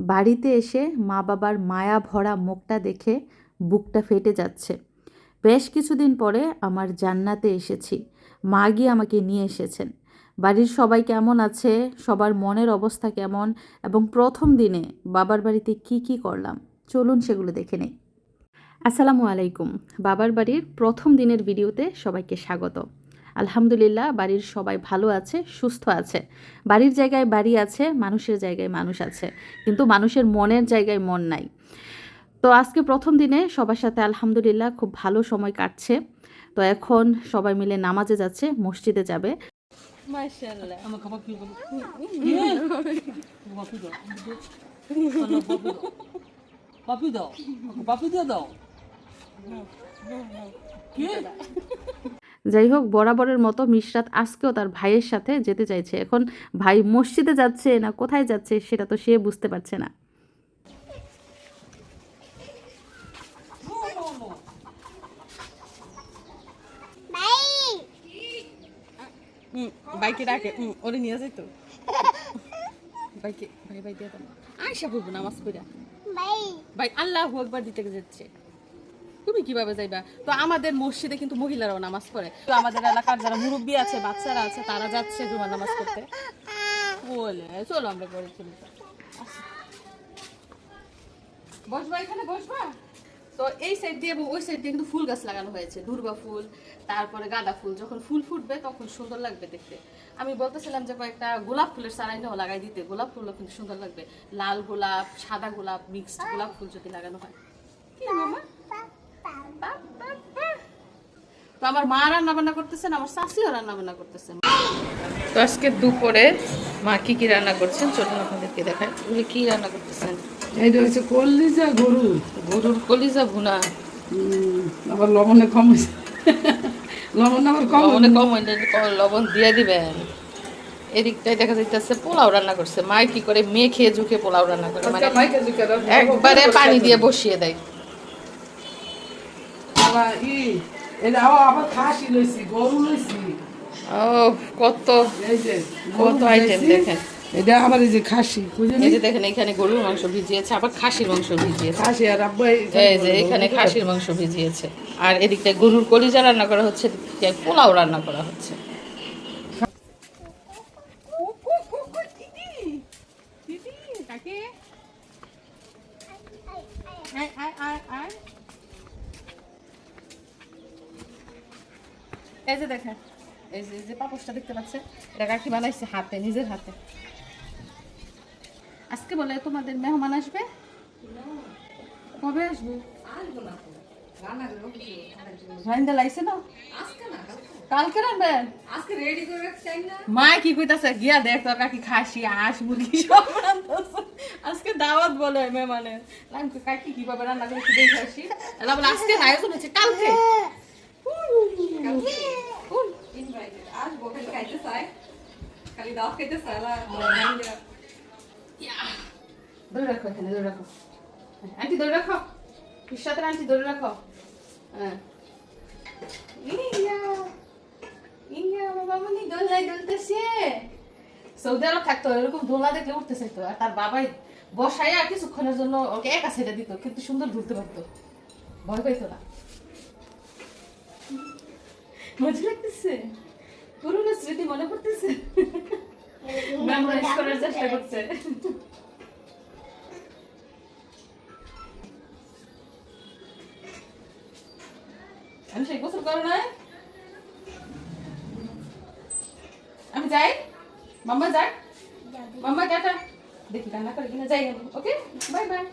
বাড়িতে এসে মা বাবার মায়া ভরা মুখটা দেখে বুকটা ফেটে যাচ্ছে। বেশ কিছুদিন পরে আমার জান্নাতে এসেছি। মা গিয়ে আমাকে নিয়ে এসেছেন। বাড়ির সবাই কেমন আছে, সবার মনের অবস্থা কেমন, এবং প্রথম দিনে বাবার বাড়িতে কি কি করলাম, চলুন সেগুলো দেখে নেই। আসসালামু আলাইকুম। বাবার বাড়ির প্রথম দিনের ভিডিওতে সবাইকে স্বাগত। আলহামদুলিল্লাহ, বাড়ির সবাই ভালো আছে, সুস্থ আছে। বাড়ির জায়গায় বাড়ি আছে, মানুষের জায়গায় মানুষ আছে, কিন্তু মানুষের মনের জায়গায় মন নাই। তো আজকে প্রথম দিনে সবার সাথে আলহামদুলিল্লাহ খুব ভালো সময় কাটছে। তো এখন সবাই মিলে নামাজে যাচ্ছে, মসজিদে যাবে। মাশাআল্লাহ আমার খাবার কি বলো পাপি দাও পাপি দিয়ে দাও কি যাই হোক, বরাবরের মতো মিশরাত আজকেও তার ভাইয়ের সাথে যেতে চাইছে। এখন ভাই মসজিদে যাচ্ছে না কোথায় যাচ্ছে সেটা তো সে বুঝতে পারছে না। বাইকে ডাকে ওরে নিয়ে যাই তো বাইকে ভাই দিয়ে দাও আয়সা বলবো নামাজ পড়া ভাই আল্লাহু আকবার দিতে যাচ্ছে। তুমি কিভাবে যাইবা? তো আমাদের মসজিদে কিন্তু মহিলারাও নামাজ পড়ে। তো আমাদের এলাকার যারা মুরব্বী আছে, বাচ্চারা আছে, তারা যাচ্ছে জুমার নামাজ পড়তে। বলে চলো আমরা পরে চলি। বসবা এখানে বসবা। তো এই সাইড দিয়ে এবং ওই সাইড দিয়ে কিন্তু ফুল গাছ লাগানো হয়েছে, দুর্বা ফুল, তারপরে গাঁদা ফুল। যখন ফুল ফুটবে তখন সুন্দর লাগবে দেখতে। আমি বলতেছিলাম যে কয়েকটা গোলাপ ফুলের চারাইটাও লাগাই দিতে। গোলাপ ফুলও কিন্তু সুন্দর লাগবে। লাল গোলাপ, সাদা গোলাপ, মিক্সড গোলাপ ফুল যদি লাগানো হয়। কি মামা? তো আমার মা রান্না বান্না করতেছেন, আমার শাশুড়িও রান্না বান্না করতেছেন। তো আজকে দুপুরে মা কি কি রান্না করছেন চলুন আপনাদেরকে দেখায়। উনি কি রান্না করতেছেন? এইটা হচ্ছে কলিজা গরু গরুর কলিজা ভুনা। আবার লবণে কম হয়েছে লবণ আবার কম লবণে কম হইলে লবণ দিয়ে দিবেন। এদিকটাই দেখা যাইতেছে পোলাও রান্না করছে। মা কি করে মেখে ঝুঁকে পোলাও রান্না করে, মানে একবারে পানি দিয়ে বসিয়ে দেয়। আবার আবার খাসি লইছি, গরু লইছি। ও কত এই যে কত আইটেম দেখেন। এটা আবার এই যে খাসি, এই যে দেখেন এখানে গরুর মাংস ভিজিয়েছে, আবার খাসির মাংস ভিজিয়েছে। খাসি আর আব্বা এই যে এখানে খাসির মাংস ভিজিয়েছে, আর এদিকটায় গরুর কলিজা রান্না করা হচ্ছে, এদিকটায় পোলাও রান্না করা হচ্ছে। এই যে দেখেন, এই যে পাপোশটা দেখতে পাচ্ছেন, এটা কাকি বানাইছে হাতে, নিজের হাতে। আজকে বলে তোমাদের মেহমান আসবে, কবে আসবে? ভাইন্দা লাইছে না, কালকে রাখবেন। মা কি কইতাছে, গিয়া দেখ তোর কাকি খাসি, হাঁস, মুরগি সব রান্নাছে। আজকে দাওয়াত বলে মেহমানের। কাকি কিভাবে রান্না করে কি দেখে আসি। বলে আজকে আয়োজন হচ্ছে, কালকে ধরে রাখো, এখানে ধরে রাখো। আন্টি ধরে রাখো, সাথে আন্টি ধরে রাখো। হ্যাঁ সৌদি আরব থাকতো, এরকম দোলা দেখলে উঠতে চাইতো। আর তার বাবাই বসাইয়া কিছুক্ষণের জন্য ওকে একা ছেড়ে দিত, কিন্তু সুন্দর ধরতে পারতো, ভয় পাইতো না। মজা লাগতেছে, পুরোনো স্মৃতি মনে পড়তেছে, মেমোরাইজ করার চেষ্টা করছে। আমি সেই গোসল করো নাই, আমি যাই, মাম্মা যাই, মাম্মা টাটা। দেখি রান্না করে কিনা যাই। Okay bye bye.